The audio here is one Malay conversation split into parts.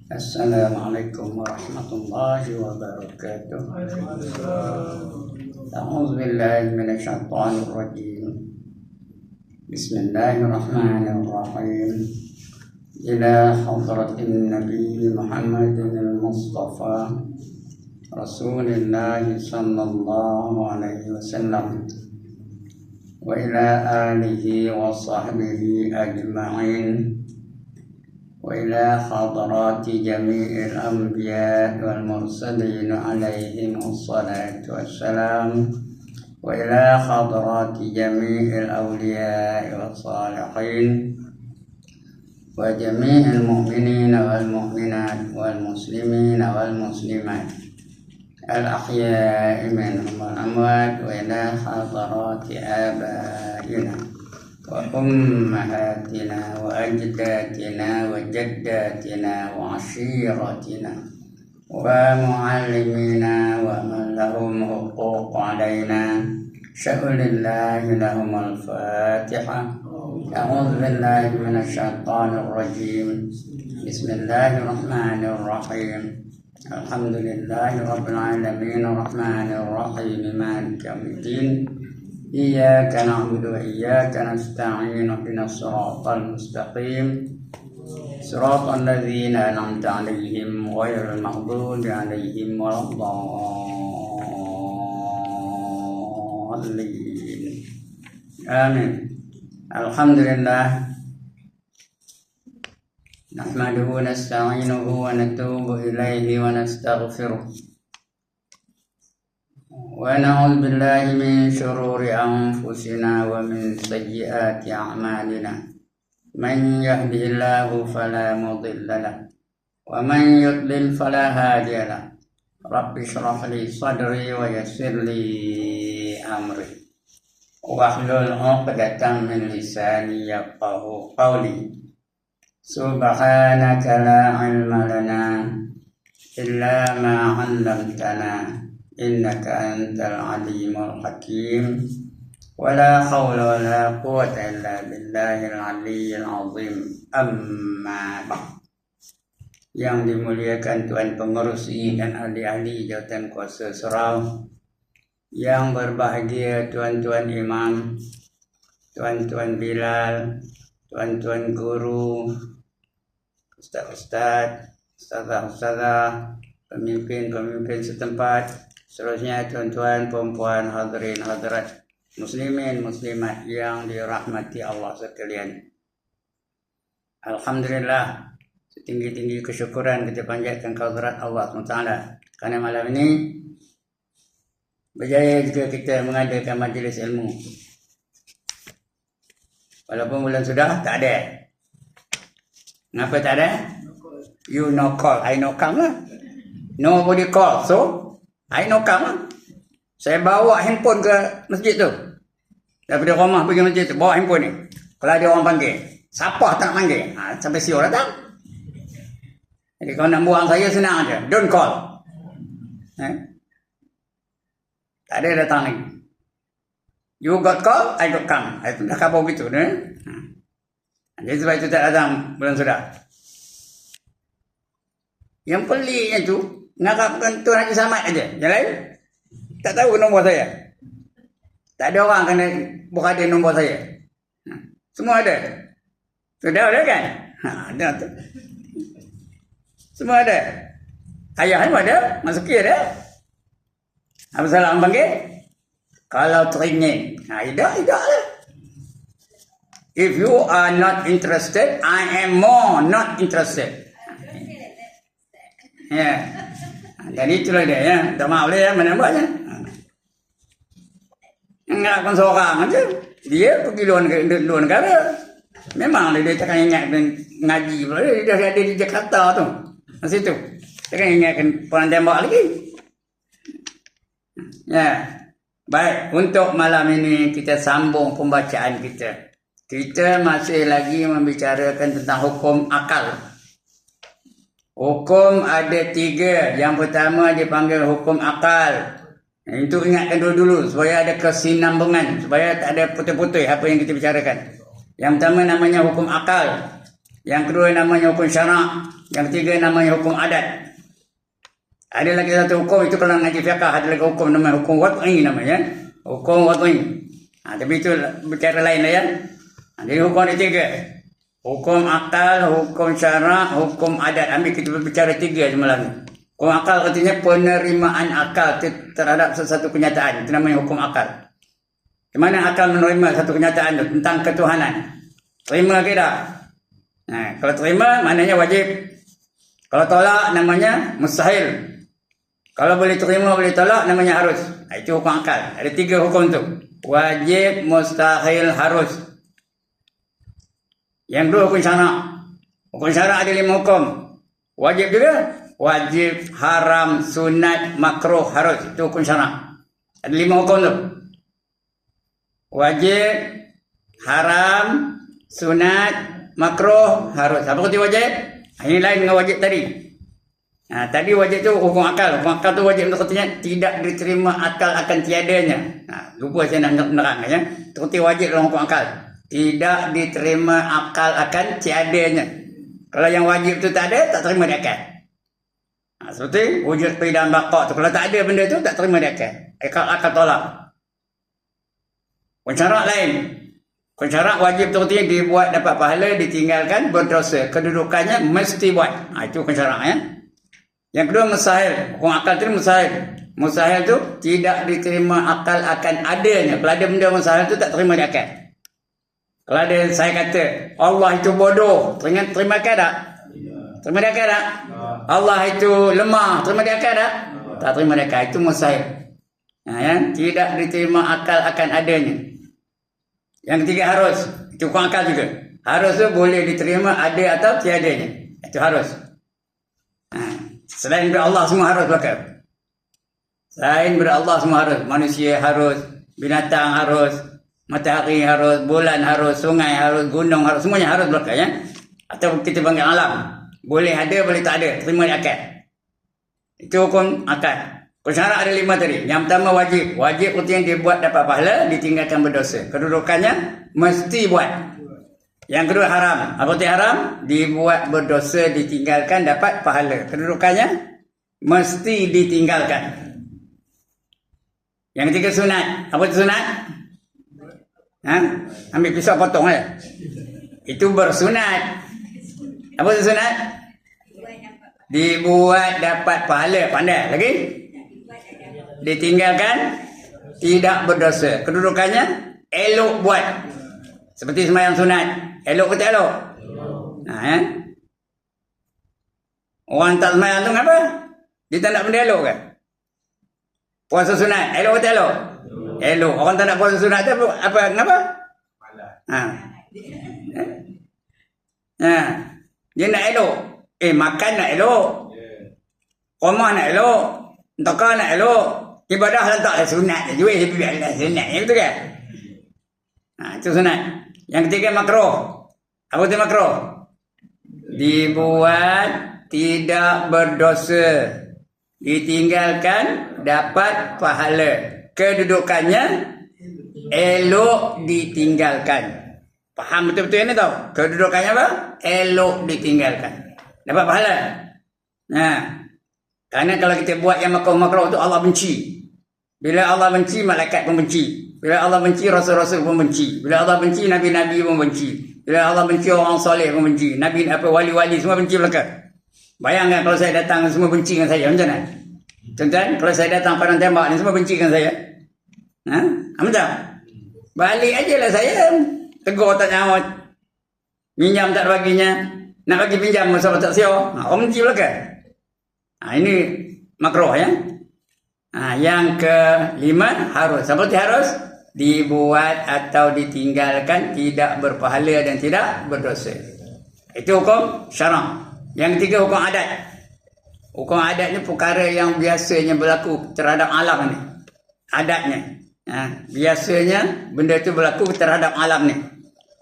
Assalamualaikum warahmatullahi wabarakatuh. A'udzu billahi minasyaitonir rajim. Bismillahirrahmanirrahim. Ila hadratin Nabi Muhammadin al-Mustafa Rasulillah sallallahu alaihi wasallam wa ila alihi wa sahbihi ajma'in. وإلى حضرات جميع الأنبياء والمرسلين عليهم الصلاة والسلام وإلى حضرات جميع الأولياء والصالحين وجميع المؤمنين والمؤمنات والمسلمين والمسلمات الأحياء منهم والأموات وإلى حضرات آبائنا وأمهاتنا وأجدادنا وجداتنا وعشيرتنا ومعلمينا ومن لهم حقوق علينا شأن الله لهم الفاتحة. أعوذ بالله من الشيطان الرجيم. بسم الله الرحمن الرحيم. الحمد لله رب العالمين الرحمن الرحيم مالك يوم الدين. إياك نعبد وإياك نستعين اهدنا الصراط المستقيم صراط الذين أنعمت عليهم غير المغضوب عليهم ولا الضالين آمين. الحمد لله نحمده ونستعينه ونتوب إليه ونستغفره ونعوذ بالله من شرور أنفسنا ومن سيئات أعمالنا. من يهده الله فلا مضل له ومن يضلل فلا هادي له. رب اشرح لي صدري ويسر لي أمري واحلل عقدة من لساني يفقهوا قولي. سبحانك لا علم لنا إلا ما علمتنا إنك أنت العليم الحكيم. ولا حول ولا قوة إلا بالله العلي العظيم. Amma ba'd. Yang dimuliakan Tuan Pengerusi dan ahli-ahli jawatan kuasa surau, yang berbahagia tuan-tuan imam, tuan-tuan Bilal, tuan-tuan guru, ustaz-ustaz, ustazah-ustazah, pemimpin-pemimpin setempat, seterusnya tuan-tuan, perempuan, hadirin, hadirat, muslimin, muslimat yang dirahmati Allah sekalian. Alhamdulillah, setinggi-tinggi kesyukuran kita panjatkan kehadirat Allah SWT. Kerana malam ini berjaya juga kita mengadakan majlis ilmu. Walaupun bulan sudah, tak ada. Kenapa tak ada? You no call, I no come lah. Nobody call, so I no come lah. Saya bawa handphone ke masjid tu. Daripada rumah pergi masjid tu, bawa handphone ni. Kalau ada orang panggil, siapa tak nak panggil? Sampai siapa datang. Jadi kalau nak buang saya, senang aja. Don't call. Tak ada datang lagi. You got call, I got come. Itu dah khabar begitu. Jadi sebab itu tak datang bulan sudah. Yang peliknya tu, ngarapkan Tuan Haji Samad aja. Yang lain tak tahu nombor saya. Tak ada orang kena berada nombor saya. Semua ada. Sudah ada kan? Ada tu. Semua ada. Ayah pun ada. Masuki ada. Apa salah orang panggil? Kalau teringin. Tidak lah. If you are not interested, I am more not interested. Ya. Jadi itulah dia ya. Tak maaf dia mana buatnya. Enggak pun seorang aja. Dia pergi luar negara. Memang dia takkan ingat ngaji pula. Dia dah ada di Jakarta tu. Di situ. Takkan ingatkan perang tembak lagi. Ya. Baik, untuk malam ini kita sambung pembacaan kita. Kita masih lagi membicarakan tentang hukum akal. Hukum ada 3. Yang pertama dipanggil hukum akal. Itu ingatkan dulu supaya ada kesinambungan, supaya tak ada putus-putus apa yang kita bicarakan. Yang pertama namanya hukum akal. Yang kedua namanya hukum syarak. Yang ketiga namanya hukum adat. Ada lagi satu hukum, itu kalau ngaji fiqh ada lagi hukum namanya hukum wad'i namanya. Hukum wad'i. Tapi itu bicara lain lah ya. Jadi hukum ada tiga. Hukum akal, hukum syarak, hukum adat. Ambil kita berbicara tiga semalam. Hukum akal artinya penerimaan akal terhadap sesuatu kenyataan. Itu namanya hukum akal. Di mana akal menerima satu kenyataan itu tentang ketuhanan. Terima ke tak? Nah, kalau terima maknanya wajib. Kalau tolak namanya mustahil. Kalau boleh terima boleh tolak namanya harus. Itu hukum akal. Ada tiga hukum tu. Wajib, mustahil, harus. Yang kedua hukum syarak. Hukum syarak ada 5 hukum. Wajib juga. Wajib, haram, sunat, makruh, harus. Itu hukum syarak. Ada 5 hukum tu. Wajib, haram, sunat, makruh, harus. Apa kata wajib? Ini lain dengan wajib tadi. Tadi wajib tu hukum akal. Hukum akal tu wajib untuk katanya tidak diterima akal akan tiadanya. Lupa saya nak menerang ya. Seperti wajib dalam hukum akal. Tidak diterima akal akan tiadanya. Kalau yang wajib tu tak ada, tak terima di akal. Seperti wujud qidam baqa tu. Kalau tak ada benda tu, tak terima di akal. Akal tolak. Hukum syarak lain. Hukum syarak wajib tu artinya dibuat dapat pahala, ditinggalkan berdosa. Kedudukannya mesti buat. Itu hukum syarak ya. Yang kedua mustahil. Hukum akal tu mustahil. Mustahil tu tidak diterima akal akan adanya. Kalau ada benda mustahil tu tak terima di akal. Kalau ada saya kata Allah itu bodoh, terima akal tak? Terima di akal tak? Allah itu lemah, terima di akal tak? Tak terima di akal. Itu mustahil. Ya? Tidak diterima akal akan adanya. Yang ketiga harus. Itu hukum akal juga. Harus tu boleh diterima ada atau tiadanya. Itu harus. Selain daripada Allah semua harus belakang. Selain daripada Allah semua harus. Manusia harus, binatang harus, matahari harus, bulan harus, sungai harus, gunung harus, semuanya harus belakang ya. Atau kita panggil alam. Boleh ada, boleh tak ada. Terima di akal. Itu hukum akal. Hukum syarak ada 5 tadi. Yang pertama wajib. Wajib itu yang dibuat dapat pahala, ditinggalkan berdosa. Kedudukannya mesti buat. Yang kedua haram. Apa itu haram? Dibuat berdosa, ditinggalkan, dapat pahala. Kedudukannya mesti ditinggalkan. Yang ketiga sunat. Apa itu sunat? Ambil pisau potong ya. Itu bersunat. Apa itu sunat? Dibuat dapat pahala. Pandai lagi? Ditinggalkan, tidak berdosa. Kedudukannya elok buat. Seperti sembahyang sunat. Elok ke tak elok? Ya. Orang tak sembahyang tu apa? Dia tak nak benda elok ke? Puasa sunat. Elok ke tak elok? Elok. Orang tak nak puasa sunat tu apa? Kenapa? Dia nak elok. Makan nak elok. Rumah nak elok. Entokah nak elok. Ibadah letaklah sunat. Jual biarlah sunat. Betul ke? Itu sunat. Yang ketiga makruh. Apa itu makruh? Dibuat tidak berdosa. Ditinggalkan dapat pahala. Kedudukannya elok ditinggalkan. Faham betul-betul ini tau? Kedudukannya apa? Elok ditinggalkan. Dapat pahala. Karena kalau kita buat yang makruh-makruh itu Allah benci. Bila Allah benci, malaikat pun benci. Bila Allah benci, rasul-rasul pun benci. Bila Allah benci, nabi-nabi pun benci. Bila Allah benci, orang soleh pun benci. Nabi wali-wali semua benci belakang. Bayangkan kalau saya datang semua benci dengan saya, macam mana? Contohnya, kalau saya datang padang tembak ni semua benci dengan saya. Macam? Balik aja lah saya. Tegur tak nyaut. Minjam tak baginya. Nak bagi pinjam, masa tak siap. Orang benci belakang. Ini makruh ya. Yang kelima harus. Seperti harus dibuat atau ditinggalkan tidak berpahala dan tidak berdosa. Itu hukum syarak. Yang ketiga hukum adat. Hukum adat ni perkara yang biasanya berlaku terhadap alam ni. Adatnya. Biasanya benda tu berlaku terhadap alam ni.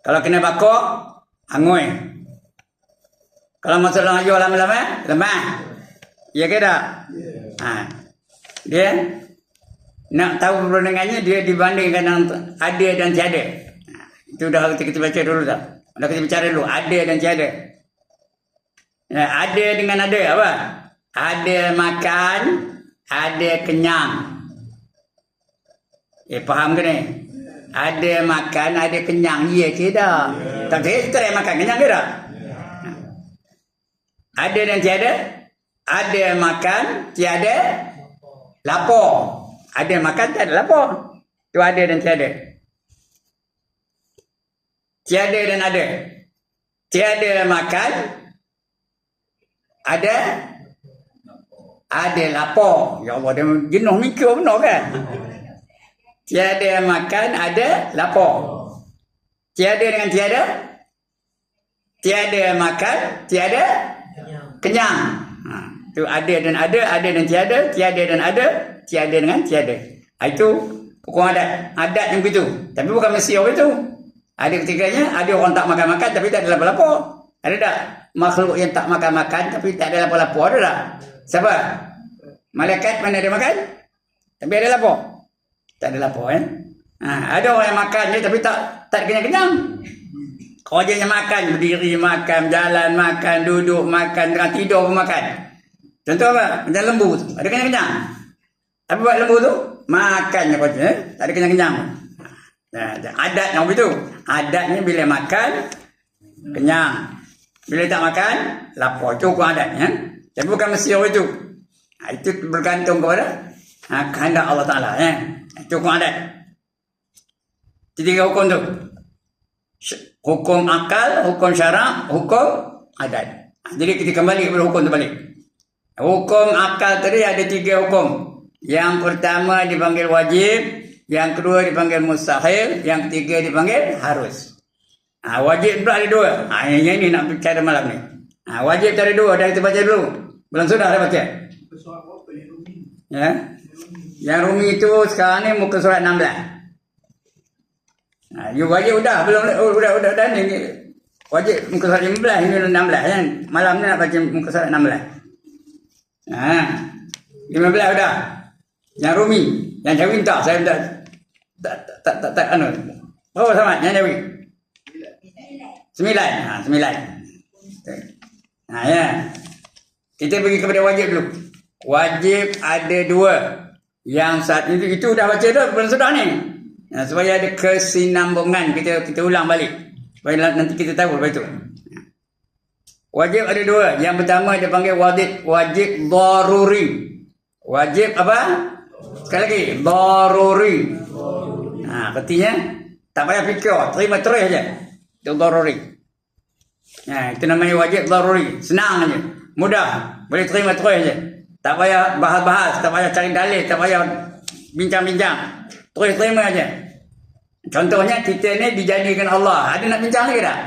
Kalau kena bakar, angoi. Kalau masuk dalam ayu lama-lama, lemah. Ya ke tak? Dia nak tahu perbandingannya, dia dibandingkan ada dan tiada. Itu dah kita baca dulu tak? Dah kita bicara dulu. Ada dan tiada. Ya, ada dengan ada apa? Ada makan, ada kenyang. Faham ke ni? Ada makan, ada kenyang. Ya ke tak? Tak ada makan, kenyang ke tak? Ada dan tiada. Ada makan, tiada lapar. Ada makan, tiada lapar. Itu ada dan tiada. Tiada dan ada. Tiada makan, ada lapar. Ya Allah, dia jenuh mikir benar kan? Tiada makan, ada lapar. Tiada dengan tiada. Tiada makan, tiada kenyang. Itu ada dan tiada, tiada dan ada, tiada dengan tiada. Itu hukum adat. Adat yang begitu. Tapi bukan mesti orang itu. Ada ketiganya, ada orang tak makan-makan tapi tak ada lapar-lapar. Ada tak makhluk yang tak makan-makan tapi tak ada lapar-lapar? Ada tak? Siapa? Malaikat mana ada makan? Tapi ada lapar? Tak ada lapar kan? Ada orang yang makan je tapi tak kenyang-kenyang. Kerjanya makan, berdiri makan, jalan makan, duduk makan, tidur pun makan. Contoh apa? Macam lembu tu. Ada kenyang-kenyang. Apa buat lembu tu? Makan je kerja. Tak ada kenyang-kenyang. Adat yang begitu. Adatnya bila makan, kenyang. Bila tak makan, lapar. Itu hukum adatnya. Tapi bukan mesti orang itu. Itu bergantung kepada kehendak Allah Ta'ala. Itu hukum adat. Tiga hukum tu. Hukum akal, hukum syarak, hukum adat. Jadi kita kembali kepada hukum tu balik. Hukum akal tadi ada 3 hukum. Yang pertama dipanggil wajib, yang kedua dipanggil mustahil, yang ketiga dipanggil harus. Wajib pula ada 2. Ini nak bicara malam ni. Wajib ada 2, dah kita baca dulu. Belum sudah dah baca? Ya. Yang Rumi itu sekarang ni muka surat 16. You wajib udah dah ni. Wajib muka surat 15, ini 16 kan. Malam ni nak baca muka surat 16. 15 udah. Yang Rumi, yang Jawi tak, saya minta tak anu. Berapa sama yang Jawi? 9. 9. Ya. Kita pergi kepada wajib dulu. Wajib ada 2. Yang satu itu dah baca dah, belum sudah ni. Supaya ada kesinambungan, kita ulang balik. Supaya nanti kita tahu lepas itu. Wajib ada 2. Yang pertama dia panggil wajib daruri. Wajib apa? Sekali lagi, daruri. Artinya tak payah fikir, terima terus aja. Itu daruri. Itu namanya wajib daruri. Senang aja, mudah, boleh terima terus aja. Tak payah bahas-bahas, tak payah cari dalil, tak payah bincang-bincang. Terus terima aja. Contohnya kita ni dijadikan Allah. Ada nak bincang lagi tak?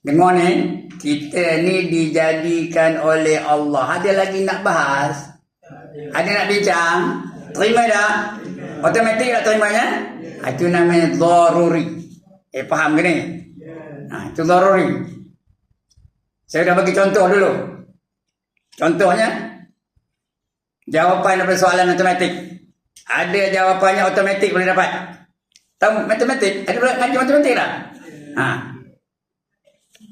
Dengar ni, kita ni dijadikan oleh Allah. Ada lagi nak bahas? Ada nak bincang? Terima tak? Automatik tak terimanya? Itu namanya daruri. Faham ke ni? Itu daruri. Saya dah bagi contoh dulu. Contohnya, jawapan daripada soalan matematik. Ada jawapannya automatik boleh dapat. Tahu matematik? Ada ngaji matematik tak?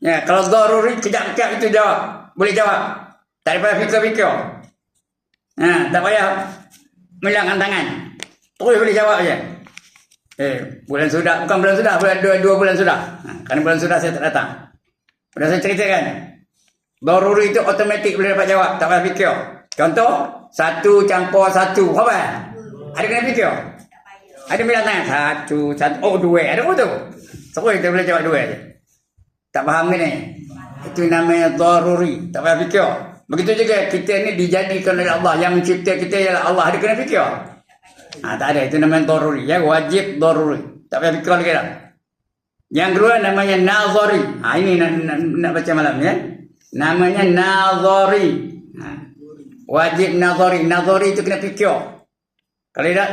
Ya, kalau daruri kejap-kejap itu jawab. Boleh jawab. Tak payah fikir-fikir. Tak payah melangkan tangan. Terus boleh jawab je. Bulan sudah, bukan bulan sudah, dua bulan sudah. Kerana bulan sudah saya tak datang. Sudah saya ceritakan. Daruri itu automatik boleh dapat jawab. Tak payah fikir. Contoh, 1 campur 1. Apa? Ada kena fikir? Ada bilang tangan 1, 2. Ada apa tu? Terus kita boleh jawab 2 je. Tak faham ke ni? Itu namanya daruri. Tak payah fikir. Begitu juga kita ni dijadikan oleh Allah. Yang mencipta kita ialah Allah. Ada kena fikir? Tak ada. Itu namanya daruri. Ya, wajib daruri. Tak payah fikir lagi dah. Yang kedua namanya nazari. Ini nak baca malam ya. Namanya nazari. Wajib nazari. Nazari itu kena fikir. Kalau tidak,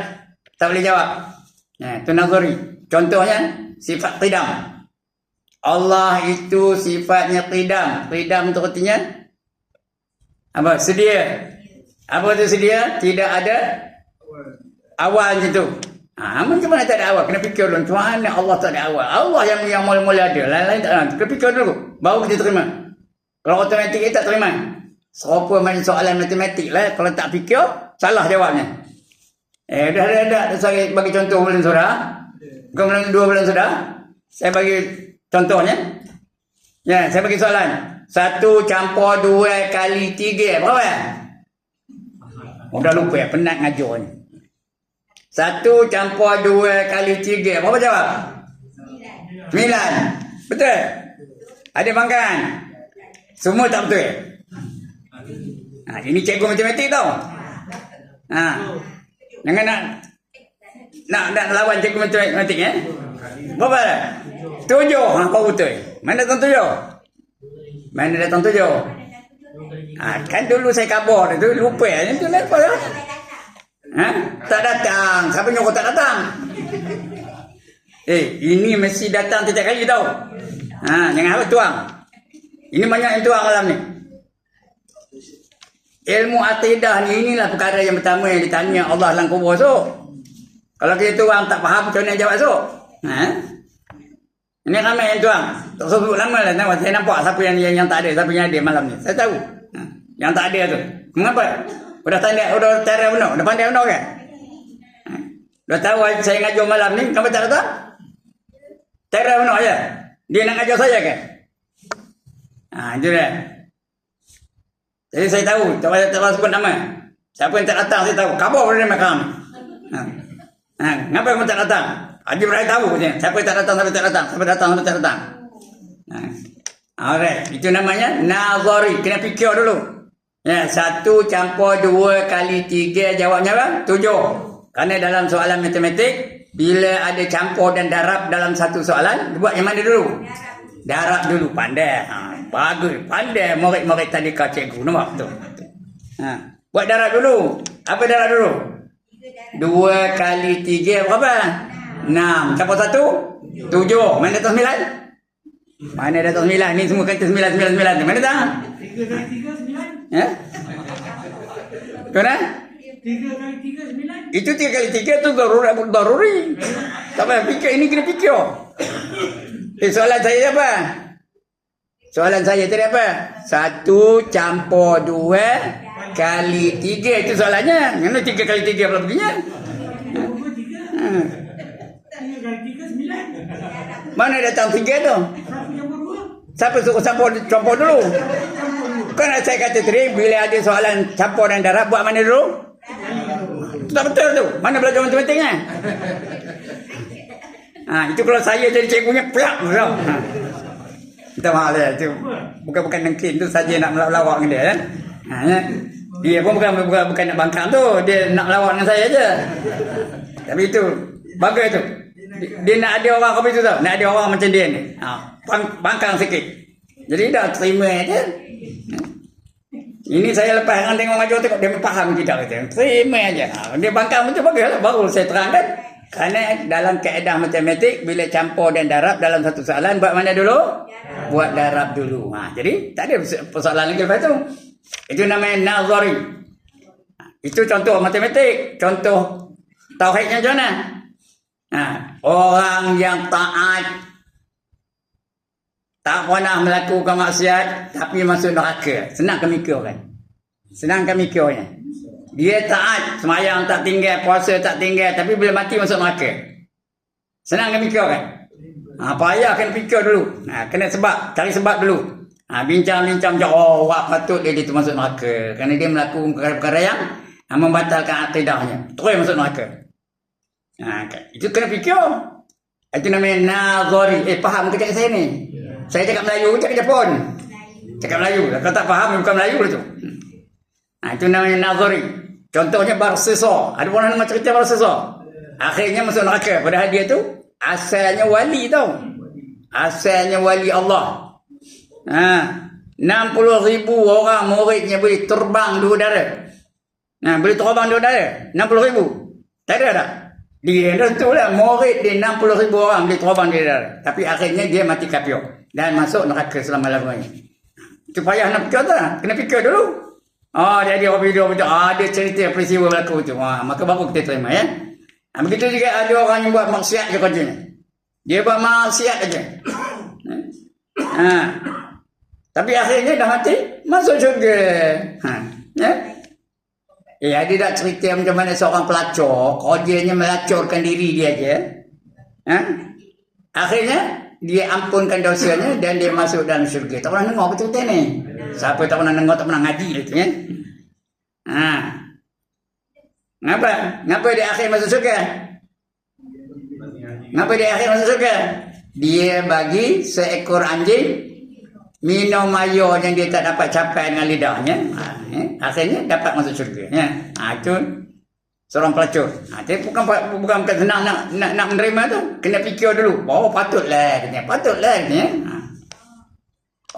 tak boleh jawab. Itu nazari. Contohnya, sifat qidam. Allah itu sifatnya qidam. Qidam itu artinya apa? Sedia. Apa itu sedia? Tidak ada awal macam tu. Macam mana tak ada awal? Kena fikir dulu. Macam mana Allah tak ada awal? Allah yang mula-mula ada. Lain-lain tak ada. Kena fikir dulu. Baru kita terima. Kalau automatik kita tak terima. Serupa main soalan matematik lah. Kalau tak fikir, salah jawabnya. Dah. Saya bagi contoh bulan sudah. Kemudian 2 bulan sudah. Saya bagi contohnya. Ya, saya bagi soalan. 1 campur 2 kali 3. Berapa? Dah lupa. Penat ngajar ni. 1 campur 2 kali 3. Berapa jawab? 9. Betul? Ada bangkangan? Semua tak betul. Ini cikgu matematik tau. Jangan nak lawan cikgu matematik ya. Berapa? 7. Kau betul. Mana datang 7? Mana datang 7? Kan dulu saya kabar tu lupa. Itu apa ya? Tak datang. Siapa nyuruh tak datang? Ini mesti datang setiap kali tau. Jangan harap tuang. Ini banyak yang tuang malam ni. Ilmu akidah ni, inilah perkara yang pertama yang ditanya Allah dalam kubur esok. Kalau kita tuang tak faham macam mana jawab esok. Ini ramai yang tuang. Tak sebut lama lah. Saya nampak siapa yang tak ada, siapa yang ada malam ni. Saya tahu. Yang tak ada tu. Mengapa? Udah tanda benar, dah pandai benar kan? Dah tahu saya ngajar malam ni, kenapa tak datang? Tanda benar je. Dia nak ngajar saya kan? Itu dia. Jadi saya tahu, tak payah sebut nama. Siapa yang tak datang saya tahu. Khabar pada makam. Kenapa kamu tak datang? Haji Ibrahim tahu katanya. Siapa yang tak datang, siapa tak datang. Siapa datang, siapa tak datang. Alright, itu namanya nazari. Kena fikir dulu. 1 campur 2 kali 3 jawabnya apa? 7. Kerana dalam soalan matematik, bila ada campur dan darab dalam satu soalan, buat yang mana dulu? Darab dulu. Pandai. Bagus. Pandai murid-murid tadika cikgu. Nampak tu? Buat darab dulu. Apa darab dulu? 2 kali 3 berapa? 6. Campur 1? 7. Mana datang 9? Mana datang 9? Ni semua kata 9. Mana datang? 3 kali 3, 9. Kena? 3 kali 3, 9. Itu 3 kali 3 tu daruri. Tak payah fikir. Ini kena fikir. Soalan saya apa? Soalan saya tadi apa? 1 campur 2 kali 3. Itu soalannya. Mana 3 kali 3 pula begini? 3 kali 3, 9. Mana datang 3 tu? Siapa suruh campur dulu? Kan saya kata tadi, bila ada soalan campur dan darab, buat mana dulu? Itu tak betul tu. Mana belajar matematiknya? Itu kalau saya jadi cikgunya, pelak. Minta maaf dia. Itu bukan nengkin tu saja nak melawak dengan dia. Dia pun bukan nak bangkang tu. Dia nak melawak dengan saya je. Tapi itu, bagus tu. Dia nak ada orang kopi tu tau. Nak ada orang macam dia ni. Bangkang sikit. Jadi dah terima je. Ini saya lepas orang tengok ngajar tengok dia faham tidak kata. Terima aja. Dia bangkang macam baguslah baru saya terangkan. Kerana dalam kaedah matematik bila campur dan darab dalam satu soalan buat mana dulu? Buat darab dulu. Jadi tak ada persoalan lagi lepas tu. Itu namanya nazari. Itu contoh matematik, contoh tauhidnya macam mana? Orang yang taat tak pernah melakukan maksiat tapi masuk neraka. Senang kami mikir kan? Senang kami mikirnya. Dia taat, semayang tak tinggal, puasa tak tinggal, tapi bila mati masuk neraka. Senang kami mikir kan? Payah kena fikir dulu. Kena sebab, cari sebab dulu. Bincang-bincang macam, wak patut dia tu masuk neraka. Kerana dia melakukan perkara-perkara yang membatalkan akidahnya. Terus masuk neraka. Itu kena fikir. Itu namanya nazari. Faham ke cakap saya ni? Saya cakap Melayu, cakap Jepun. Cakap Melayu. Kalau tak faham, bukan Melayu lah tu. Itu namanya nazari. Contohnya Barsisa. Ada orang dengar cerita Barsisa. Akhirnya masuk neraka. Padahal dia tu asalnya wali tau. Asalnya wali Allah. 60,000 orang muridnya boleh terbang di udara. Boleh terbang di udara. 60,000. Tak ada tak? Dia tentulah murid dia 60,000 orang boleh terbang di udara. Tapi akhirnya dia mati kafir. Dan masuk neraka selama-lamanya. Itu payah nak fikir tak? Kena fikir dulu. Dia ada video betul. Ada cerita peristiwa berlaku tu. Maka baru kita terima ya. Begitu juga ada orang yang buat maksiat je kerjanya. Dia buat maksiat aja. Tapi akhirnya dah mati, masuk syurga. Dia tak cerita macam mana seorang pelacur, kerjanya melacurkan diri dia je. Akhirnya dia ampunkan dosanya dan dia masuk dalam syurga. Tak pernah dengar cerita ni. Siapa tak pernah dengar, tak pernah ngaji lagi kan? Ngapa dia akhir masuk syurga? Ngapa dia akhir masuk syurga? Dia bagi seekor anjing minum air yang dia tak dapat capai dengan lidahnya. Akhirnya dapat masuk syurga. Itu seorang pelacur. Tapi bukan senang nak menerima tu. Kena fikir dulu. Oh patutlah. Patutlah.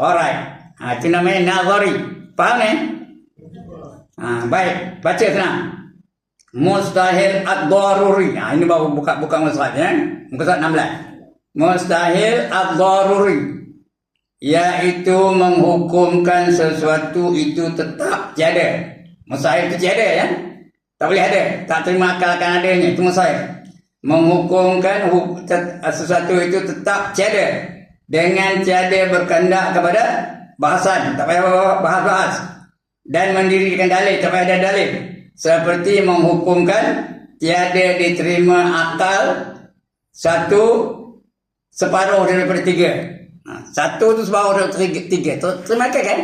Alright. Itu namanya nazari. Faham ni? Baik. Baca senang. Mustahil ad-daruri. Ini baru buka mushaf ya. Muka surat 16. Mustahil ad-daruri, iaitu menghukumkan sesuatu itu tetap tiada. Mustahil itu tiada ya. Tak boleh ada. Tak terima akal akan adanya. Itu mustahil. Menghukumkan sesuatu itu tetap tiada dengan tiada berkehendak kepada bahasan. Tak payah bahas-bahas. Dan mendirikan dalil. Tak payah ada dalil. Seperti menghukumkan tiada diterima akal separuh daripada 3. Satu tu separuh daripada 3. Terima kasih kan?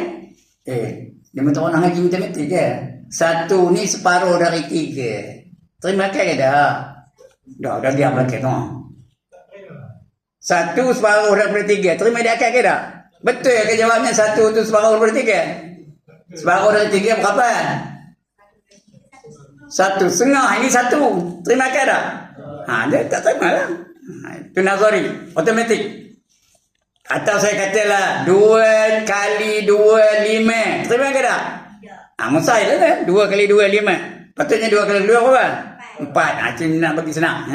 Dia minta orang ngaji matematik ke? Satu ni separuh dari 3. Terima kasih ke dah? Dah diam lagi tu. Satu separuh daripada 3. Terima dia akal ke dah? Betul ke jawabnya satu tu separuh daripada 3? Separuh dari 3 berapa? 1/2. Ini 1. Terima kasih dah? Dia tak terima lah. Itu nazari. Automatik. Atau saya katalah 2 kali 2 5. Terima kasih dah? Mustahil lah. 2 kali 2 5. Patutnya 2 kali 2 berapa? 4. Itu nak bagi senang.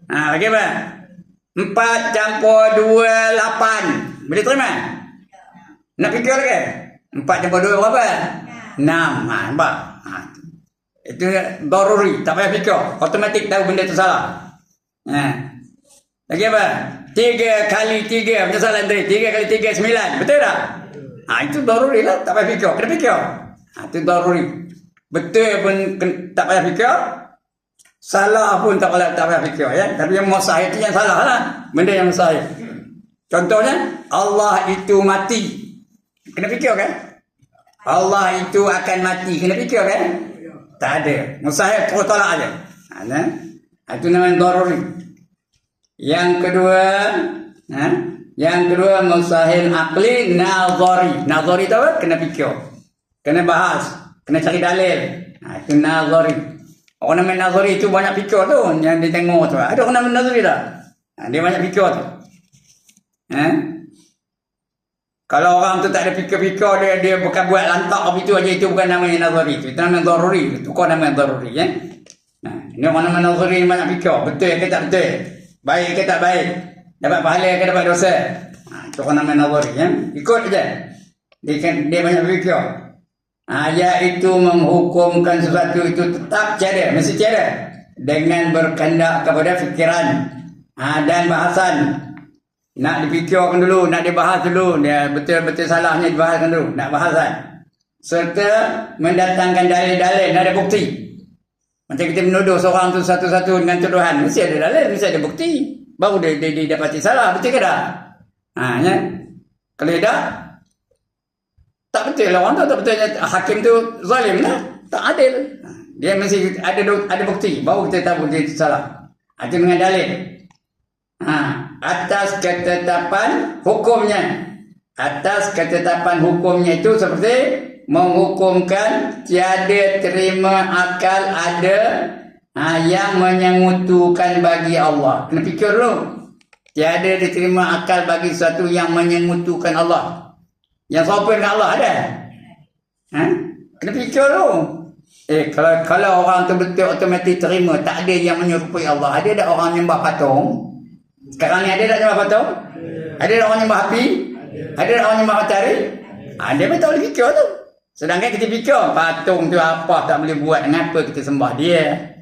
Bagi apa? 4 campur 2 8. Boleh terima? Nak fikir lagi? 4 campur 2 berapa? 6. Nampak? Itu daruri. Tak payah fikir. Automatik tahu benda tu salah. Lagi apa? 3 kali 3. Macam salah tadi. 3 kali 3 9. Betul tak? Itu daruri lah. Tak payah fikir. Kena fikir. Itu daruri. Betul pun tak payah fikir. Salah pun tak payah fikir. Ya? Tapi yang mustahil itu yang salah lah. Benda yang mustahil. Contohnya, Allah itu mati. Kena fikir kan? Allah itu akan mati. Kena fikir kan? Tak ada. Mustahil terus tolak aja. Itu namanya daruri. Yang kedua mustahil akli nazari. Nazari tu apa? Kena fikir. Kena bahas. Kena cari dalil. Itu nazari. Orang namanya nazari itu banyak fikir tu. Yang dia tengok tu. Ada orang namanya nazari tak? Dia banyak fikir tu. Kalau orang tu tak ada fikir-fikir, dia bukan buat lantak apa itu aja, itu bukan namanya nazari. Itu namanya daruri. Tukar namanya daruri. Ini orang namanya nazari banyak fikir. Betul ke tak betul? Baik ke tak baik? Dapat pahala ke dapat dosa? Itu orang namanya nazari. Ikut je. Dia banyak fikir. Iaitu menghukumkan sesuatu itu tetap tiada. Mesti tiada. Dengan berkehendak kepada fikiran. Dan bahasan. Nak dipikirkan dulu, nak dibahas dulu. Dia betul-betul salahnya dibahaskan dulu. Nak bahasan. Serta mendatangkan dalil-dalil. Nak ada bukti. Macam kita menuduh seorang tu satu-satu dengan tuduhan. Mesti ada dalil, mesti ada bukti. Baru dia dapati salah. Betul ke tak? Kalau tak, tak betul lah orang tu. Tak betulnya hakim tu zalim lah. Tak adil. Dia mesti ada bukti. Baru kita tahu dia salah. Itu dengan dalil. Atas ketetapan hukumnya. Atas ketetapan hukumnya itu seperti menghukumkan tiada terima akal ada yang menyengutukan bagi Allah. Kena fikir dulu. Tiada diterima akal bagi sesuatu yang menyengutukan Allah. Yang sopan dengan Allah ada? Kena fikir dulu. Kalau orang tu betul otomatik terima, tak ada yang menyerupai Allah. Ada tak orang nyembah patung? Sekarang ni ada tak nyembah patung? Ada tak orang nyembah api? Ada tak orang nyembah matahari? Dia pun tak boleh fikir tu. Sedangkan kita fikir patung tu apa tak boleh buat, kenapa kita sembah dia?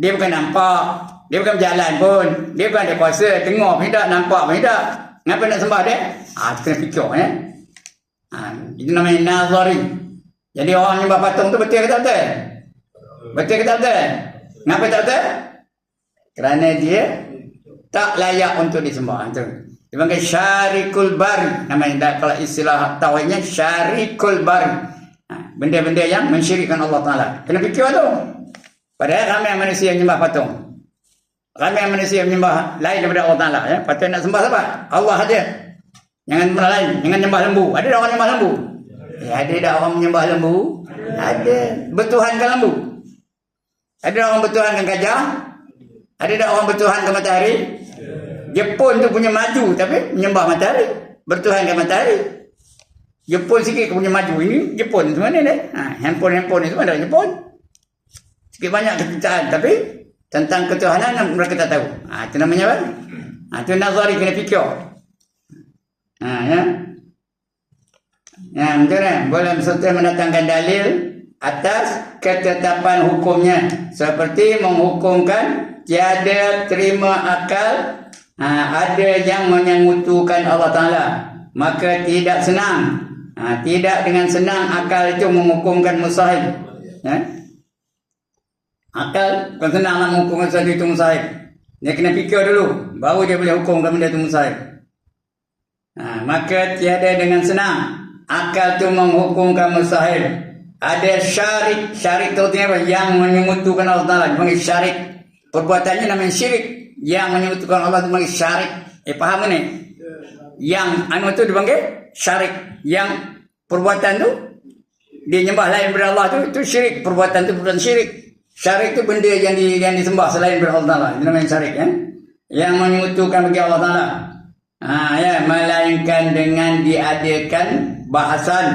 Dia bukan nampak. Dia bukan berjalan pun. Dia bukan ada kuasa. Tengok pun tak, nampak pun tak. Kenapa nak sembah dia? Kena fikir itu namanya nazari. Jadi orang nyembah patung tu betul ke tak betul? Betul ke tak betul? Kenapa tak betul? Kerana dia tak layak untuk disembah. Dia panggil syarikul bari. Namanya kalau istilah tauhidnya syarikul bari. Benda-benda yang mensyirikkan Allah Ta'ala. Kena fikir tu. Padahal ramai manusia yang menyembah patung. Ramai manusia yang menyembah lain daripada Allah Ta'ala. Patut nak sembah siapa? Allah saja. Jangan sembah lain. Jangan menyembah lembu. Ada tak orang menyembah lembu? Ada tak orang menyembah lembu? Ada. Bertuhankan lembu. Ada tak orang bertuhankan gajah? Ada tak orang bertuhankan matahari? Jepun tu punya maju tapi menyembah matahari. Bertuhankan matahari. Jepun sikit punya maju. Ini Jepun semua ni. Handphone ni semua dari Jepun. Sikit banyak kecintaan. Tapi tentang ketuhanan mereka tak tahu. Itu namanya apa? Itu nazari, kena fikir. Betul kan? Boleh serta mendatangkan dalil atas ketetapan hukumnya. Seperti menghukumkan tiada terima akal. Ada yang menyengutukan Allah Ta'ala. Maka tidak senang. Tidak dengan senang akal itu menghukumkan mustahil. Akal bukan senang nak menghukumkan sesuatu itu mustahil. Dia kena fikir dulu, baru dia boleh hukumkan benda itu mustahil. Maka tiada dengan senang akal itu menghukumkan mustahil. Ada syarik. Syarik itu artinya apa? Yang menyemutukan Allah Ta'ala. Dipanggil syarik. Perbuatannya namanya syirik. Yang menyemutukan Allah itu dipanggil syarik. Faham ni? Yang itu dipanggil syarik. Yang perbuatan tu dia nyembah lain daripada Allah tu syirik. Perbuatan tu perbuatan syirik. Syarik tu benda yang disembah selain daripada Allah Ta'ala. Itu namanya syarik. Yang menyemutukan bagi Allah Ta'ala. Melainkan dengan diadakan bahasan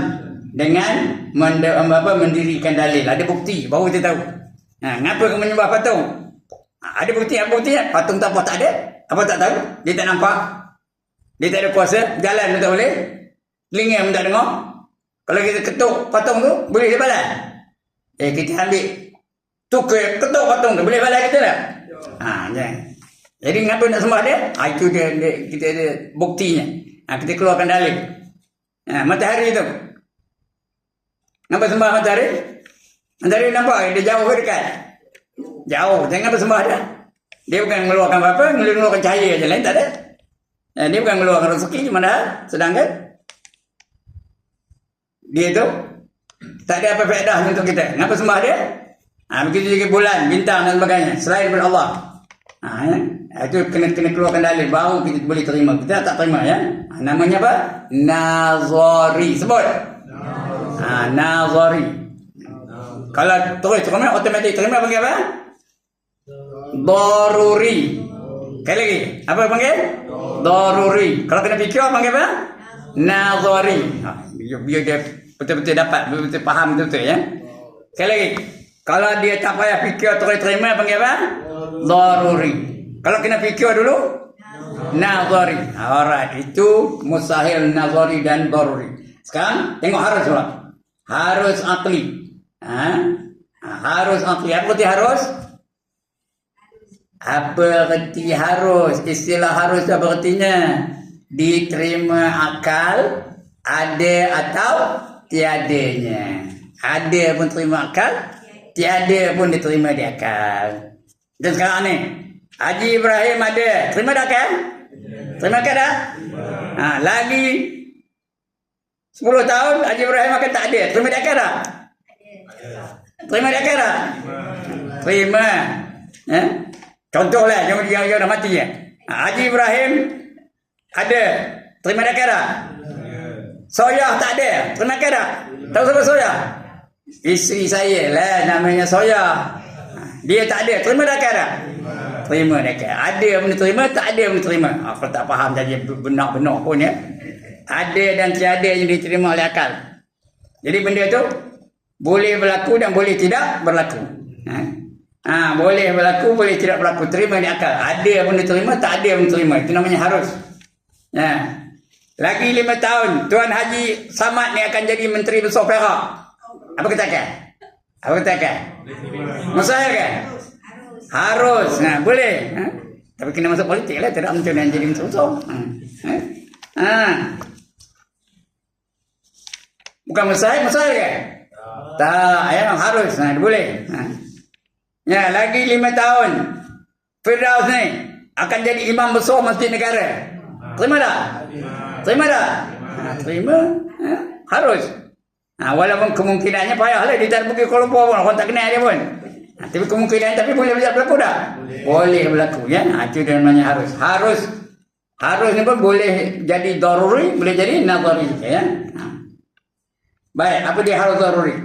dengan mendirikan dalil. Ada bukti baru kita tahu. Kenapa kamu menyembah patung? Ada bukti. Apa buktinya? Patung tak apa, tak ada. Apa tak tahu? Dia tak nampak. Dia tak ada kuasa. Jalan pun tak boleh. Telinga pun tak dengar. Kalau kita ketuk patung tu, boleh dia balas? Kita ambil ketuk patung tu, boleh balas kita tak? Jadi kenapa nak sembah dia? Itu dia kita ada buktinya. Kita keluarkan dalil. Matahari tu. Kenapa sembah matahari? Matahari nampak dia jauh ke dekat? Jauh. Jangan bersembah dia. Dia bukan mengeluarkan apa-apa, mengeluarkan cahaya je, lain tak ada. Dia bukan mengeluarkan rezeki, mana sedangkan dia tu tak ada apa faedah untuk kita. Kenapa sembah dia? Begitu juga bulan, bintang dan sebagainya selain daripada Allah. Itu kena keluarkan dalil baru kita boleh terima. Kita tak terima namanya apa? Nazari. Sebut. Nazari. Kalau terus terima automatik terima panggil apa? Daruri. Sekali lagi. Apa panggil? Daruri. Kalau kena fikir panggil apa? Nazari. Biar dia betul-betul dapat, betul-betul faham betul-betul Sekali lagi. Kalau dia tak payah fikir terus terima panggil apa? Daruri. Kalau kena fikir dulu nazari. Alright, itu mustahil, nazari dan daruri. Sekarang tengok harus pula. Harus akli. Harus akli. Apa berarti harus? Apa berarti harus? Istilah harus apa artinya? Diterima akal, ada atau tiadanya. Ada pun terima akal, tiada pun diterima di akal. Dan sekarang ni Haji Ibrahim ada, terima tak kan? Terima kan dah? Lagi 10 tahun Haji Ibrahim akan tak ada, terima tak kan dah? Terima tak kan dah? Terima. Contohlah yang dah mati Haji Ibrahim ada, terima tak kan dah? Soyah tak ada, terima kan dah? Tahu siapa Soyah? Isteri saya lah, namanya Soyah. Dia tak ada, terima tak kan dah? Terima dekat. Ada pun terima, tak ada pun terima. Aku tak faham jadi benar-benar pun Ada dan tiada yang diterima oleh akal. Jadi benda tu boleh berlaku dan boleh tidak berlaku. Boleh berlaku, boleh tidak berlaku. Terima di akal. Ada pun diterima, tak ada pun terima. Itu namanya harus. Lagi 5 tahun Tuan Haji Samad ni akan jadi Menteri Besar Perak. Apa katakan? Apa katakan? Mustahil kan? Harus. Nah, boleh. Ha? Tapi kena masuk politik lah. Tidak macam yang jadi menteri. Bukan mustahil ke? Tak, ya, harus. Nah, boleh. Ya, lagi 5 tahun. Firdaus ni akan jadi imam besar masjid negara. Terima tak? Terima tak? Terima. Harus. Walaupun kemungkinannya payahlah dia tak pergi Kuala Lumpur pun. Orang tak kenal dia pun. Tapi kemungkinan, tapi boleh berlaku tak? Boleh berlaku. Ya, itu dia namanya harus. Harus ni pun boleh jadi daruri, boleh jadi nazari. Ya. Baik, apa dia harus daruri?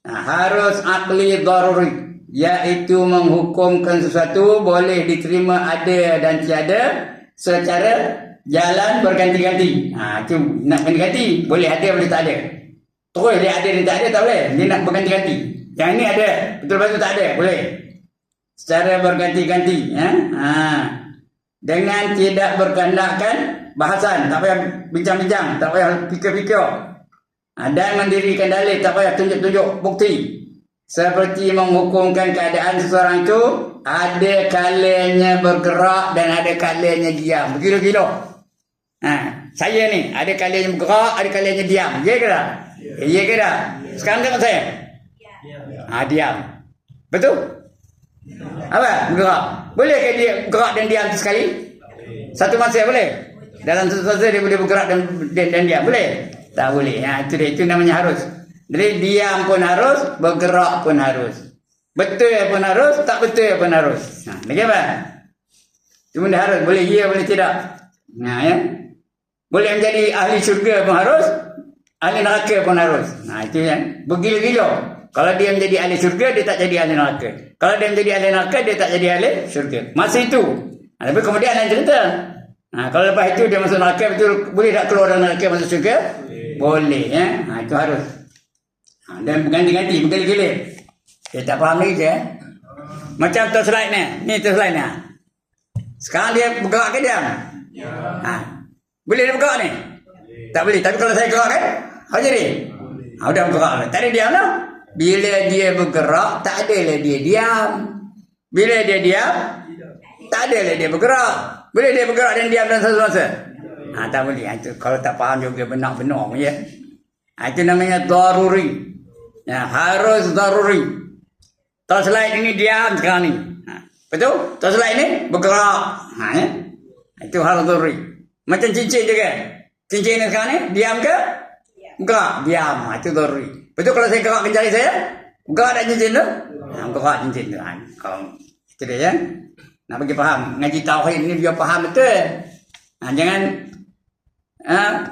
Harus akli daruri. Iaitu menghukumkan sesuatu boleh diterima ada dan tiada secara jalan berganti-ganti. Itu nak ganti-ganti. Boleh ada, boleh tak ada. Terus dia ada dan tak ada, tak boleh. Dia nak berganti-ganti. Yang ini ada, betul-betul tak ada. Boleh. Secara berganti-ganti. Ya? Dengan tidak berkehendakkan bahasan. Tak payah bincang-bincang. Tak payah fikir-fikir. Dan mendirikan dalil. Tak payah tunjuk-tunjuk bukti. Seperti menghukumkan keadaan seseorang itu ada kalanya bergerak dan ada kalanya diam. Begitu-begitu. Saya ni ada kalanya bergerak, ada kalanya diam. Ya ke tak? Ya ke tak? Sekarang tengok saya. Diam. Betul? Apa? Bergerak. Boleh ke dia bergerak dan diam sekali? Satu masa boleh? Dalam satu masa dia boleh bergerak dan diam. Boleh? Tak boleh. Itu namanya harus. Jadi diam pun harus, bergerak pun harus. Betul pun harus, tak betul pun harus. Lagi apa? Cuma dia harus, boleh ya, boleh tidak. Ya. Boleh menjadi ahli syurga pun harus, ahli neraka pun harus. Itu kan. Bergila-gila. Kalau dia menjadi ahli syurga, dia tak jadi ahli neraka. Kalau dia menjadi ahli neraka, dia tak jadi ahli syurga. Masa itu. Tapi kemudian lain cerita. Kalau lepas itu dia masuk neraka, betul boleh tak keluar dari neraka masuk syurga? Boleh. Ya. Itu harus. Dan berganti-ganti, bergila-gila. Dia tak faham lagi je. Macam tu slide ni. Ni tu slide ni. Sekarang dia bergerak ke diam? Boleh dia bergerak ni? Tak boleh. Tapi kalau saya gerak kan? Apa jadi? Sudah bergerak. Tak ada diam lah. Bila dia bergerak, tak adalah dia diam. Bila dia diam, tak adalah dia bergerak. Boleh dia bergerak dan diam dalam satu masa? Tak boleh. Itu kalau tak faham juga benar-benar. Ya. Itu namanya daruri. Harus daruri. Slide ini diam sekarang ni. Betul? Slide ini bergerak. Itu harus daruri. Macam cincin juga. Cincin ni sekarang ni diam ke? Gerak. Diam. Itu daruri. Betul kalau saya gerakkan jari saya? Gerak tak cincin tu? Gerak cincin tu. Itu dia ya. Nak bagi faham. Ngaji tauhid ni biar faham betul. Jangan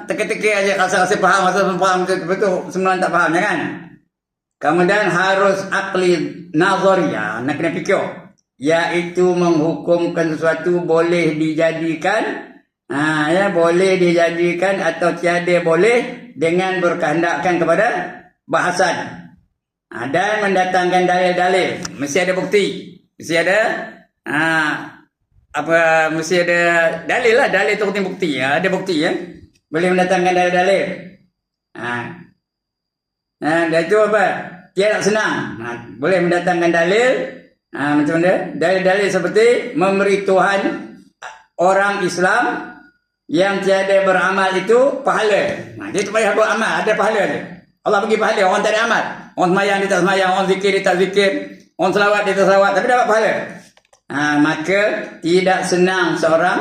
teka-teka aja rasa-rasa faham, rasa faham betul semua tak faham, jangan. Kemudian harus akli nazari, nak kena fikir, iaitu menghukumkan sesuatu boleh dijadikan, boleh dijadikan atau tiada boleh dengan berkehendakkan kepada bahasan, dan mendatangkan dalil-dalil. Mesti ada bukti, mesti ada mesti ada dalil lah, dalil tu penting bukti. Ada bukti ya. Boleh mendatangkan dalil-dalil. Dan itu apa? Tidak senang. Boleh mendatangkan dalil. Macam mana? Dalil-dalil seperti memberi Tuhan orang Islam yang tiada beramal itu pahala. Dia tak payah beramal, ada pahala dia. Allah bagi pahala, orang tak ada amal. Orang semayang dia tak semayang, orang zikir dia tak zikir, orang selawat dia tak selawat, tapi dapat pahala. Maka tidak senang seorang,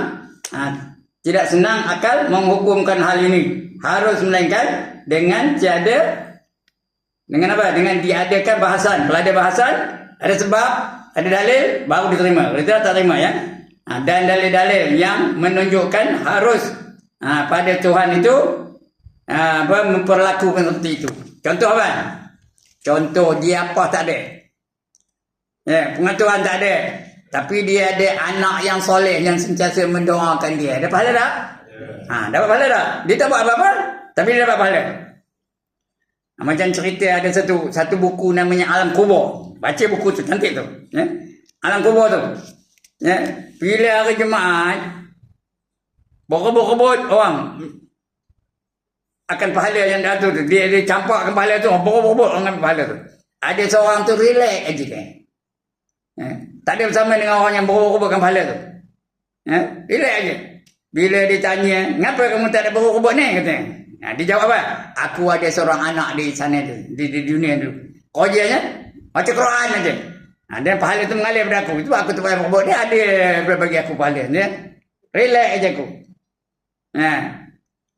tidak senang akal menghukumkan hal ini. Harus melainkan dengan tiada, dengan apa? Dengan diadakan bahasan. Kalau ada bahasan, ada sebab, ada dalil, baru diterima. Kalau tidak, tak terima ya. Dan dalil-dalil yang menunjukkan harus pada Tuhan itu memperlakukan seperti itu. Contoh apa? Contoh dia apa tak ada. Ya, pengaturan tak ada. Tapi dia ada anak yang soleh yang sentiasa mendoakan dia. Ada pahala tak? Dapat pahala tak? Dia tak buat apa-apa, tapi dia dapat pahala. Macam cerita ada satu buku namanya Alam Kubur. Baca buku tu, cantik tu. Ya? Alam Kubur tu. Ya? Bila hari Jumaat, berebut-rebut orang akan pahala yang dah tu. Dia campakkan pahala tu. Berebut-rebut orang ambil pahala tu. Ada seorang tu relax aja dia. Ya? Tak ada bersama dengan orang yang berubah-ubahkan pahala tu. Relax aja. Bila ditanya, "Ngapa kamu tak ada berubah ni?" katanya. Dia jawab apa? "Aku ada seorang anak di sana tu, di dunia tu. Kerjanya baca Quran aja. Dan pahala tu mengalir pada aku. Itu aku tu payah berubah. Dia ada bagi aku pahala. Dia relax aja aku."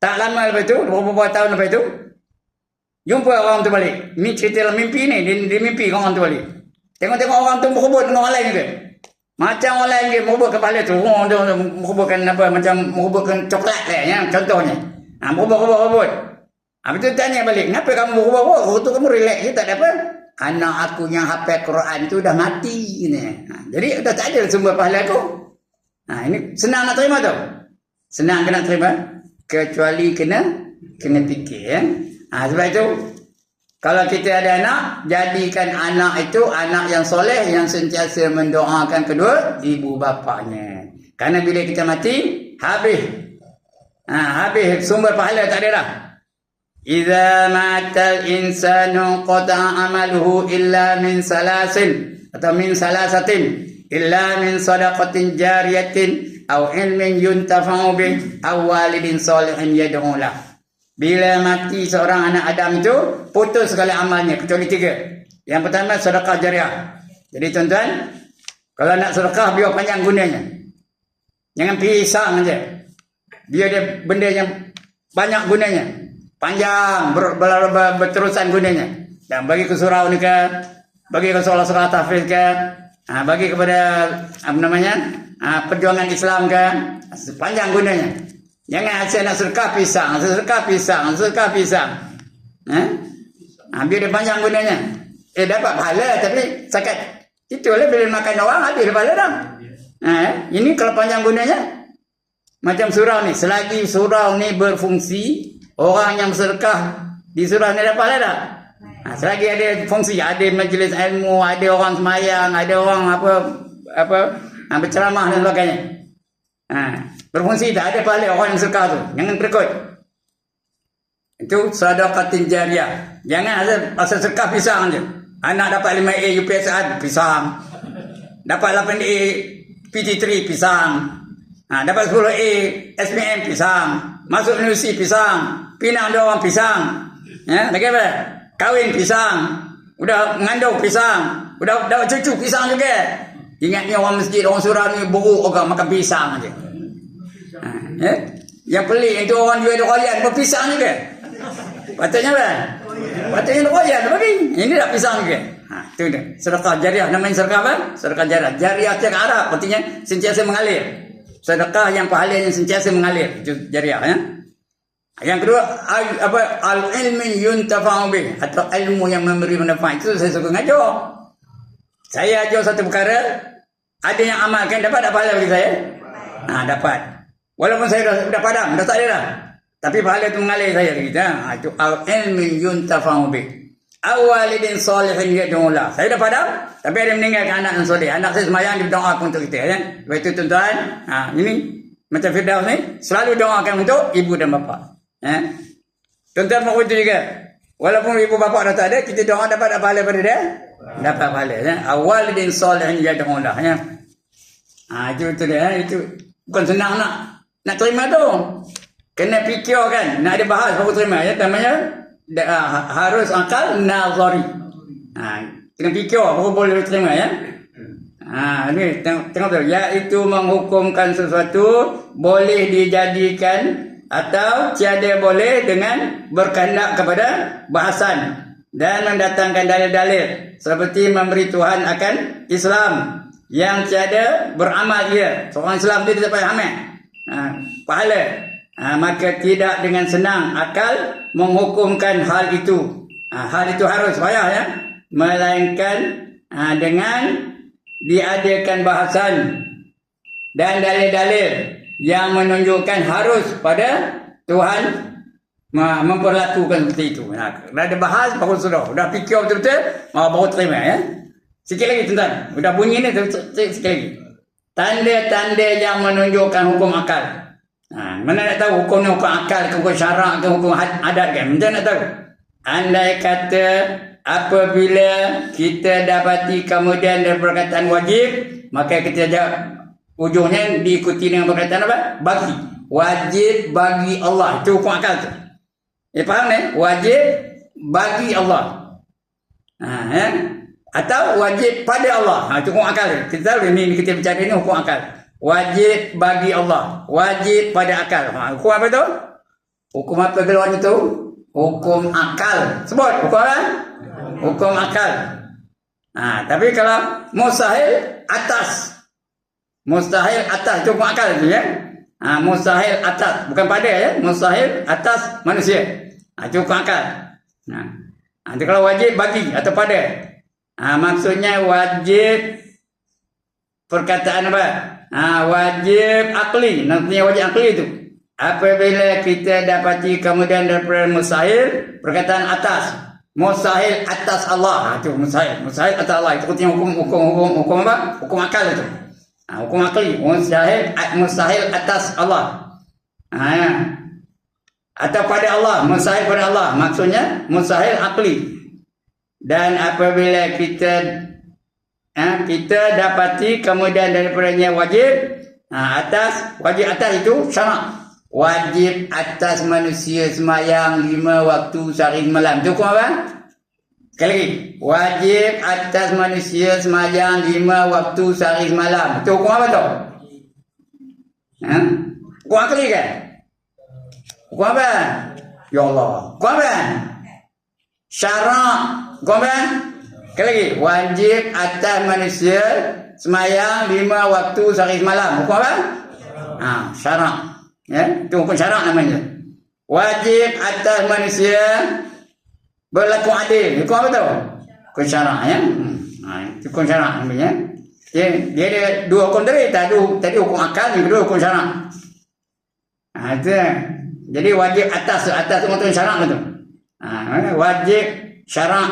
Tak lama lepas tu, beberapa tahun lepas tu, jumpa orang tu balik. Ni cerita dalam mimpi ni. Dia mimpi orang tu balik. Tengok-tengok orang tu berhubung dengan orang lain juga. Macam orang lain dia merubah kepala tu. Orang tu merubahkan apa, macam merubahkan coklat lah, ya, contohnya. Berubah-ubah. Habis tu tanya balik, "Kenapa kamu berubah-ubah? Tu kamu relax je, tak ada apa." "Anak aku yang hafal Quran tu dah mati." Jadi dah tak ada sumber pahala aku. Ini senang nak terima tu. Senang kena terima. Kecuali kena fikir, ya. Sebab itu, kalau kita ada anak, jadikan anak itu anak yang soleh, yang sentiasa mendoakan kedua ibu bapanya. Karena bila kita mati, habis sumber pahala tak ada dah. "Idza matal insanu qata'a amaluhu illa min salasin," atau min salasatin, "illa min sadaqatin jariyatin aw ilmin yuntafa'u bih aw walidin salihin yad'u lah." Bila mati seorang anak Adam itu, putus segala amalnya kecuali 3. Yang pertama, sedekah jariah. Jadi tuan-tuan, kalau nak sedekah, biar panjang gunanya. Jangan pisang aja. Biar dia benda yang banyak gunanya. Panjang, berterusan gunanya. Dan bagi ke surau ni ke, bagi ke surau tahfiz ke, bagi kepada perjuangan Islam ke, panjang gunanya. Jangan asyik nak sedekah pisang. Biar dia panjang gunanya. Dapat pahala, tapi sakat itulah bila makan orang habis pahala dah. Ini kalau panjang gunanya, macam surau ni, selagi surau ni berfungsi, orang yang sedekah di surau ni dapat pahala dah. Selagi ada fungsi, ada majlis ilmu, ada orang semayang, ada orang berceramah dan sebagainya. Berfungsi, tak ada pahala orang yang sedekah tu. Jangan berikut. Itu sedekatin jariah. Jangan asal sedekah pisang je. Anak dapat 5A UPSR, pisang. Dapat 8A PT3, pisang. Dapat 10A SPM, pisang. Masuk universiti, pisang. Pinang 2 orang, pisang. Lagi apa? Kahwin, pisang. Udah mengandung, pisang. Udah cucu, pisang juga. Ingatnya orang masjid, orang surau ni buruk orang makan pisang aja. Yang pelik itu orang jual royan berpisang juga. Patutnya apa? Patutnya royan bagi. Ini dah pisang juga. Itu dia. Sedekah jariah. Namanya sedekah apa? Sedekah jariah. Jariah cakap Arab, artinya sentiasa mengalir. Sedekah yang pahalanya sentiasa mengalir. Itu jariah, ya. Yang kedua, al-ilmin yuntafa'u bih, atau ilmu yang memberi manfaat. Itu saya suka ngajar. Saya ajar satu perkara, ada yang amalkan, dapat tak pahala bagi saya? Dapat. Walaupun saya dah padam, dah tak ada dah. Tapi pahala itu mengalir saya lagi. Itu al-ilmin yuntafa'u bih. Awalidin salihin yad'u lah. Saya dah padam, tapi ada meninggalkan anak yang soleh. Anak saya semayang, dia berdoa untuk kita. Ya? Sebab itu tuan-tuan, ini macam Firdaus ni, selalu doakan untuk ibu dan bapa. Tuan-tuan mahu itu juga. Walaupun ibu bapa dah tak ada, kita doa dapat pahala pada dia. Dapat pahala. Ya? Awalidin salihin yad'u lah. Ya? Itu dia. Itu bukan senang nak terima tu. Kena fikir kan. Nak ada bahas baru terima. Ya? Namanya harus akal nazari. Kena fikir baru boleh terima. Ya? Ini tengok tu. Iaitu menghukumkan sesuatu boleh dijadikan atau tiada boleh dengan berkehendak kepada bahasan dan mendatangkan dalil-dalil seperti memberi Tuhan akan Islam yang tiada beramal dia. Seorang Islam dia tidak payah amal pahala. Maka tidak dengan senang akal menghukumkan hal itu. Hal itu harus payah, ya. Melainkan dengan diadakan bahasan dan dalil-dalil yang menunjukkan harus pada Tuhan memperlakukan seperti itu. Dah ada bahas baru sudah. Dah fikir betul-betul, baru terima, ya. Sikit lagi tuan-tuan. Sudah bunyi ni sikit lagi. Tanda-tanda yang menunjukkan hukum akal. Mana nak tahu hukum ni hukum akal ke hukum syarak ke hukum adat kan? Macam nak tahu. Andai kata apabila kita dapati kemudian dari perkataan wajib, maka kita jawab ujungnya diikuti dengan perkataan apa? Bagi. Wajib bagi Allah. Itu hukum akal tu. Faham ni? Wajib bagi Allah. Ya? Atau wajib pada Allah. Itu hukum akal. Kita tahu ni kita bicara ni hukum akal. Wajib bagi Allah. Wajib pada akal. Hukum apa tu? Hukum apa keluar itu? Hukum akal. Sebut hukum apa? Hukum akal. Tapi kalau mustahil atas. Mustahil atas itu hukum akal itu ya. Mustahil atas, bukan pada ya. Mustahil atas manusia. Itu hukum akal. Nanti kalau wajib bagi atau pada. Maksudnya wajib perkataan apa? Wajib akli. Nantinya wajib akli itu. Apabila kita dapati kemudian daripada mustahil perkataan atas. Mustahil atas Allah. Itu mustahil. Mustahil atas Allah. Itu hukum apa? Hukum akal itu. Hukum akli. Mustahil atas Allah. Atau pada Allah. Mustahil pada Allah. Maksudnya mustahil akli. Dan apabila kita dapati kemudian daripadanya wajib wajib atas itu syarak. Wajib atas manusia semayang 5 waktu sehari malam. Itu hukum apa? Sekali lagi. Wajib atas manusia semayang 5 waktu sehari malam. Itu hukum apa tu? Hukum akli kan? Hukum apa? Ya Allah. Hukum apa? Syarak. Hukum apa? Sekali lagi. Wajib atas manusia semayang 5 waktu sehari malam. Hukum apa? Syarak. Ya, itu hukum syarak namanya. Wajib atas manusia berlaku adil. Hukum apa tu? Hukum syarak ya. Itu hukum syarak namanya. Dia ada 2 hukum tadi. Tadi hukum akal, yang kedua hukum syarak. Itu. Jadi wajib atas untuk syarak itu. Wajib syarak,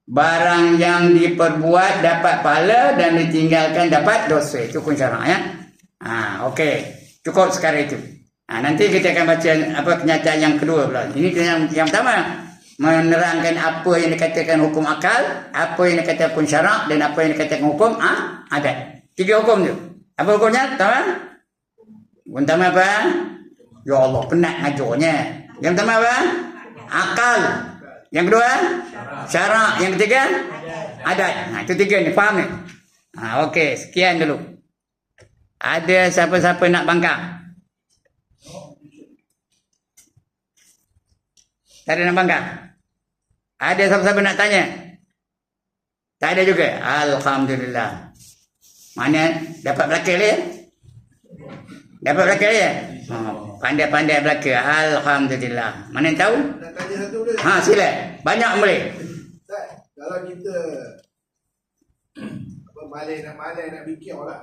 barang yang diperbuat dapat pahala dan ditinggalkan dapat dosa. Itu hukum syarak ya. Okey. Cukup sekarang itu. Nanti kita akan baca kenyataan yang kedua pula. Ini yang pertama, menerangkan apa yang dikatakan hukum akal, apa yang dikatakan hukum syarak dan apa yang dikatakan hukum adat. 3 hukum tu. Apa hukumnya? Pertama apa? Ya Allah, penat ngajarnya. Yang pertama apa? Akal. Yang kedua? Syarak. Yang ketiga? Adat. Itu 3 ni, faham ni? Okey, sekian dulu. Ada siapa-siapa nak bangkang? Tak ada nak bangkang? Ada siapa-siapa nak tanya? Tak ada juga? Alhamdulillah. Mana dapat belakang dia? Dapat belakang dia? Pandai-pandai belakang. Alhamdulillah. Mana yang tahu? Nak tanya satu boleh? Sila. Banyak boleh. Kalau kita malai nak fikir lah.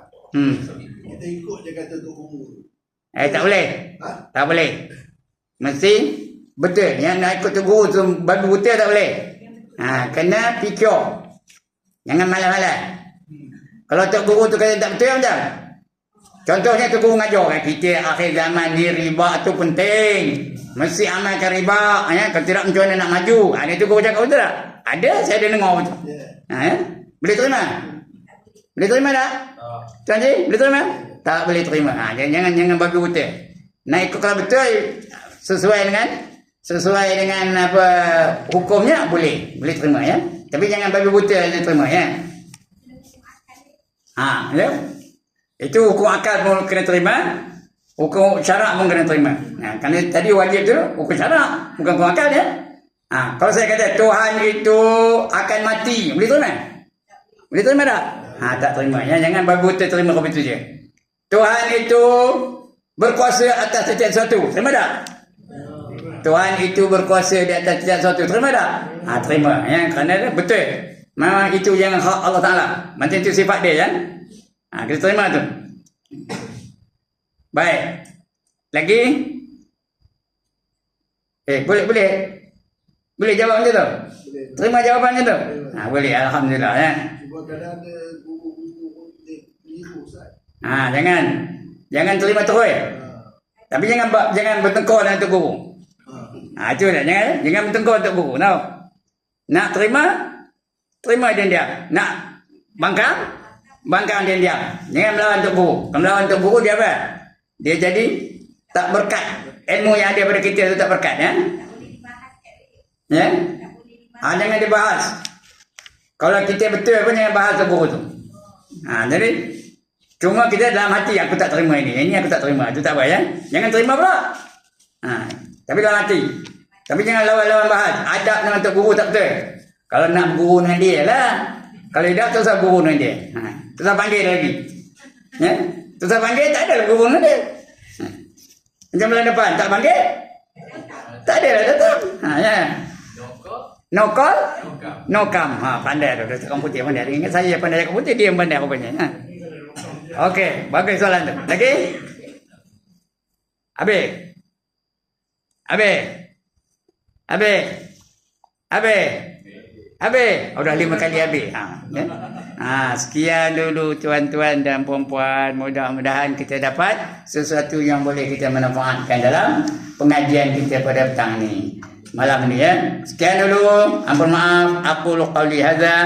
Kita ikut je kata Tok Guru. Tak boleh. Tak boleh. Mesti betul. Yang nak ikut Tok Guru tu bagi betul tak boleh. Kena fikir. Jangan malas-malas. Kalau Tok Guru tu kata tak betul macam. Contohnya Tok Guru ngajar kan, kita akhir zaman ni riba tu penting. Mesti amalkan riba. Kalau tidak macam mana nak maju. Ada Tok Guru cakap betul tak? Ada, saya ada dengar betul. Boleh terima? Boleh terima tak? Tuan Haji, boleh terima? Tak boleh terima. Jangan bagi betul. Nak ikut kalau betul sesuai dengan apa hukumnya boleh terima ya. Tapi jangan bagi betul dia terima ya. Ya. Itu hukum akal pun kena terima, hukum syarak pun kena terima. Kerana tadi wajib tu hukum syarak, bukan hukum akal ya. Kalau saya kata Tuhan itu akan mati, boleh terima? Boleh terima tak? Tak terima ya. Jangan bagi betul terima kau betul je. Tuhan itu berkuasa atas setiap sesuatu, terima tak? Tuhan itu berkuasa di atas setiap sesuatu, terima tak? Terima ya, kerana betul. Memang itu yang hak Allah Taala. Macam itu sifat dia ya. Kita terima tu. Baik. Lagi? Boleh jawab macam tu? Terima jawapannya tu? Boleh, alhamdulillah ya. Cuma kadang ada guru-guru pun keliru Ustaz. Jangan terima terus. Tapi jangan bertengkar dengan Tok Guru. Itu dah. Jangan bertengkar Tok Guru. Nak terima Terima dia diam. Nak bangkang? Bangkang dia diam. Jangan melawan Tok Guru. Kalau melawan Tok Guru dia apa? Dia jadi tak berkat. Ilmu yang ada pada kita tu tak berkat, ya. Ya? Jangan dibahas. Kalau kita betul pun jangan bahas Tok Guru tu. Jadi cuma kita dalam hati aku tak terima ini. Ini aku tak terima. Itu tak apa, ya. Jangan terima pula. Tapi dalam hati. Tapi jangan lawan-lawan bahas. Adab dengan Tok Guru tak betul. Kalau nak guru dengan dia lah. Kalau tidak, terus guru dengan dia. Terus panggil lagi. Ya? Terus panggil, tak ada guru dengan dia. Macam bulan depan, tak panggil? Tak ada lah datang. Ya. No call? No come. Pandai tu. Tukang putih pandai. Ingat saya pandai tukang putih, dia pandai rupanya. Okey, bagus soalan tu. Lagi? Habis? Dah 5 kali habis. Sekian dulu tuan-tuan dan puan-puan. Mudah-mudahan kita dapat sesuatu yang boleh kita manfaatkan dalam pengajian kita pada petang ni. Malam ni, ya. Sekian dulu. Ampun maaf. Aku qauli hadza.